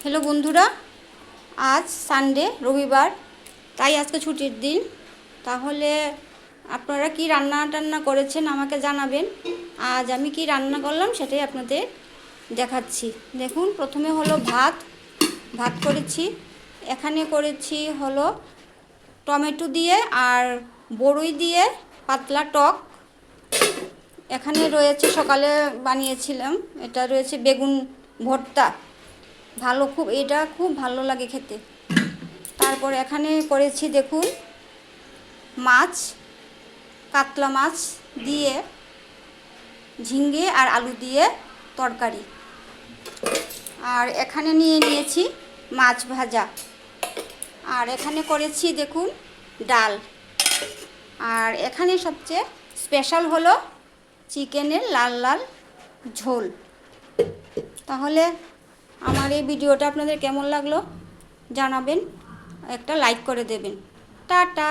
Hello বন্ধুরা, আজ Sunday রবিবার, তাই আজকে ছুটির দিন। তাহলে আপনারা কি রান্না টান্না করেছেন আমাকে জানাবেন। আজ আমি কি রান্না করলাম সেটাই আপনাদের দেখাচ্ছি। দেখুন, প্রথমে হলো ভাত করেছি। এখানে করেছি হলো টমেটো দিয়ে আর বড়ই দিয়ে পাতলা টক। এখানে রয়েছে সকালে বানিয়েছিলাম, এটা রয়েছে বেগুন ভর্তা। এটা খুব ভালো লাগে খেতে। তারপর এখানে করেছি দেখুন মাছ, কাতলা মাছ দিয়ে ঝিঙ্গে আর আলু দিয়ে তরকারি। আর এখানে নিয়ে নিয়েছি মাছ ভাজা। আর এখানে করেছি দেখুন ডাল। আর এখানে সবচেয়ে স্পেশাল হলো চিকেনের লাল লাল ঝোল। তাহলে আমার এই ভিডিওটা আপনাদের কেমন লাগলো জানাবেন, একটা লাইক করে দেবেন। টাটা।